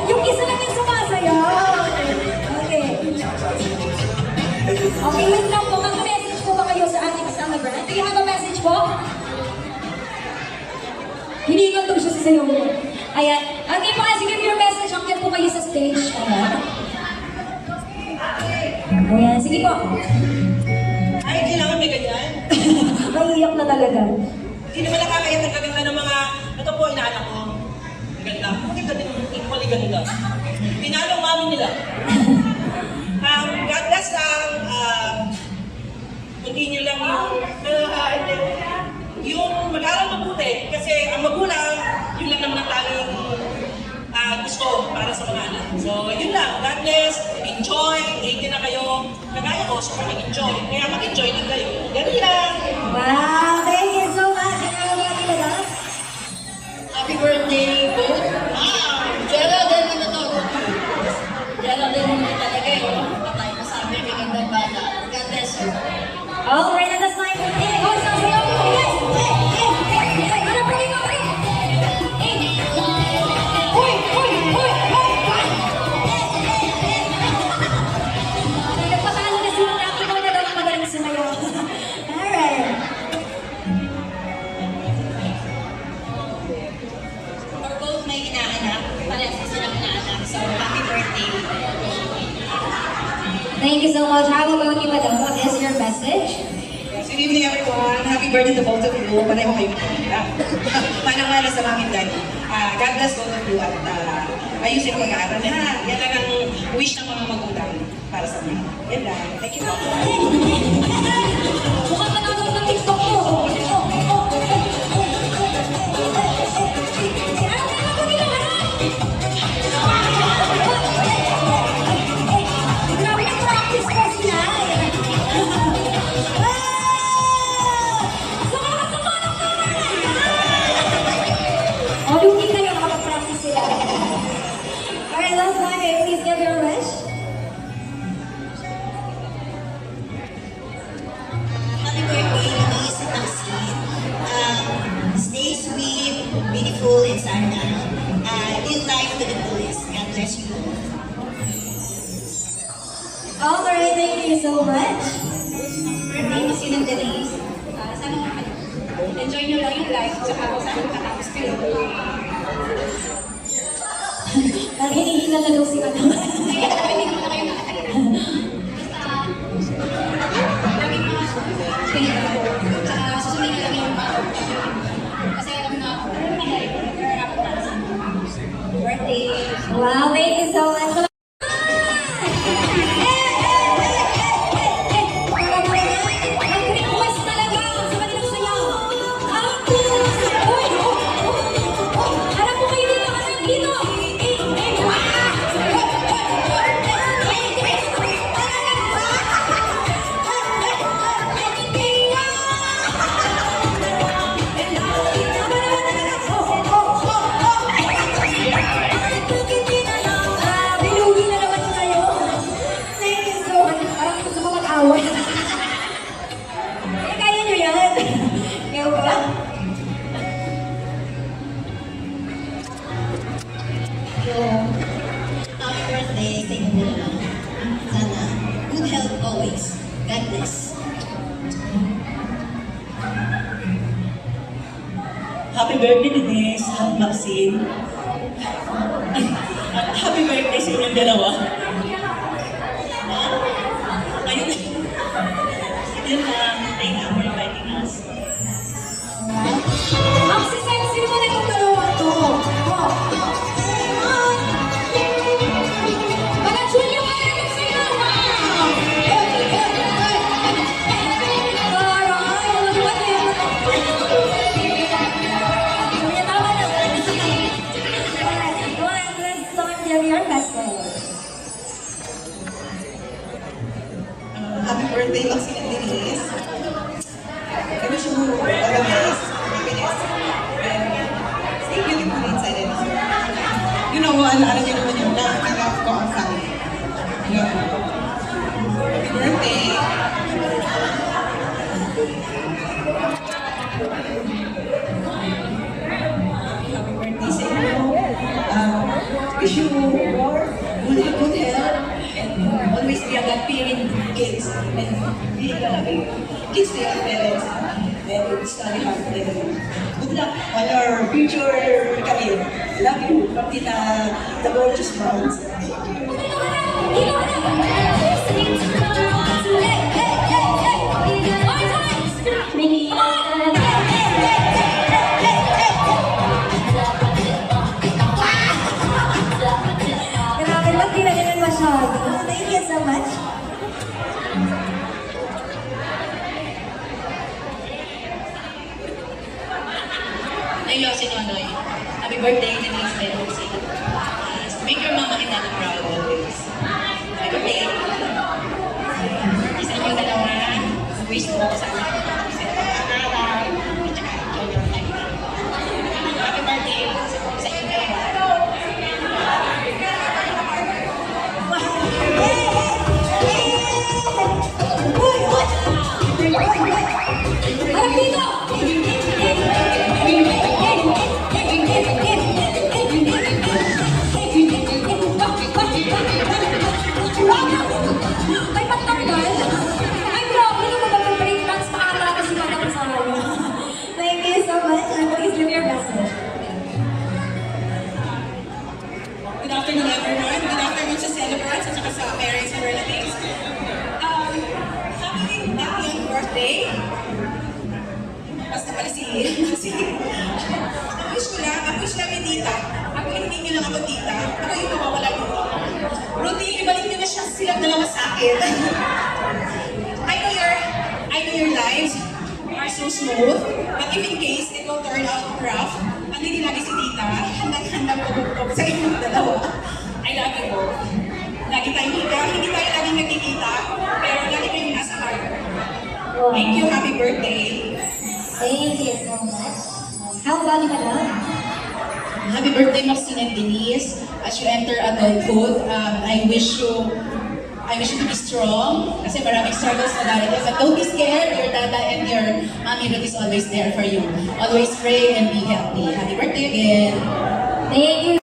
Yung isa lang yung sumasayaw. Okay. Okay, wait lang po. Mag-message po ba kayo sa ating celebrant? Do you have a message po? Hiningal daw siya sa sayo. Ayan. Okay po, as you give your message, akyat po kayo sa stage. Ayan, sige po. Ay, kailangan may ganyan. Maiiyak na talaga. Hindi naman nakakaya ng gaganda ng mga, ito po, inaanak ko. Ganda. Maganda din, equally ganda. Tinanong mami nila. God bless lang, continue lang yung mag-aral mabuti. Kasi ang magulang, yun lang naman ang tanging gusto para sa mga anak. So, yun lang. God bless. Enjoy. 18 na kayo. Kagaya ko, super nag-enjoy. Kaya mag-enjoy din kayo. Ganun lang. Wow, thank you so much. Happy birthday, both. Geraldine na to. Geraldine na talaga eh. Patay na sabi, may gandang bata. God bless you. All right, at this time, oh, sasayaw ko. Yes! Ano pa rin ako? Uy! Nagpatalo na sila na ako na daw magaling sumayaw. All right. For both may inaanak, parehas silang inaanak. So, happy birthday. Thank you so much. How about you, madam? What is your message? Good evening, everyone. Happy birthday to both of you. Pareho kayo magkakita. Manang-mana sa mami daddy. God bless both of you at ayusin ang pag-aaral na. Yan lang ang wish ng mga magulang para sa mga. Yan lang. Thank you. Mukhang nanonood ng TikTok mo. Grabe na practice ko sila. O, lugi kayo makapag-practice sila. Alright, last time, please give your wish. Happy birthday, Denise Taksin. Stay sweet, beautiful, and sana. Live life to the fullest. God bless you. Alright, thank you so much. Birthday mo si Denise. Sana enjoy nyo lang yung life. Tsaka sana makatapos kayo. Naghinihina na daw si ano. Kaya pwede mo na kayo nakatira. Basta, lagi mga pera. Tsaka susunod nyo lang yung kasi alam na, dapat para sa birthday. Wow, thank you so much. Nag-request talaga sa kanilang sayaw. Harap po kayo dito, harap dito. Bilugi na naman kayo. Thank you so much. Parang gusto ko mag-away. Kaya nyo yan. Kaya ba? Happy birthday sa inyo dalawa. Sana, good health always. God bless. Happy birthday, Denise. Happy Maxine. Happy birthday sa inyong dalawa. Ayun. Yun lang. Thank you for inviting us. Ang sisensya mo na itong dalawa to. Mga Julio, kaya nagsayaw. Happy birthday, Maxine and Denise. I wish you all the best, happiness, and stay beautiful inside and out. You know, ano niyo naman yun, love ko ang family. Love ko. Happy birthday. Happy birthday sa inyo. Wish you good health and always be a God-fearing kids and be a loving kids to your parents and study hard and good luck on your future career. Love you from the gorgeous moms. Grabe lang, di na ganun masyado. Thank you so much. Hello, si Nonoy. Happy birthday, Denise Denise. Make your mama and daddy proud always. Happy birthday. Isa yung dalawa. Wish mo ako sa akin. Happy birthday sa inyong dalawa. Harap dito! May patanggal? Ay, grabe naman mag-break dance pa ata kasi makakasama. Thank you so much, and please leave your message. Good afternoon, everyone. Good afternoon sa celebrants at saka sa parents and relatives. Happy birthday. Basta pala si ang wish namin tita. Ako hindi niyo lang ako tita. Ako yung mawawala dito. Rudy, ibalik niyo na siya silang dalawa sa akin. I know your lives are so smooth, but if in case it will turn out rough, andito lagi si tita, handang-handang pagpupok sa inyong dalawa. I love you both. Lagi tayong hindi tayo laging nagkikita, pero lagi kayong nasa heart. Thank you, happy birthday. Thank you so much. How about you, madam? Happy birthday, Maxine and Denise. As you enter adulthood, I wish you to be strong kasi maraming struggles na darating. But don't be scared. Your dada and your mommy Ruth is always there for you. Always pray and be healthy. Happy birthday again. Thank you.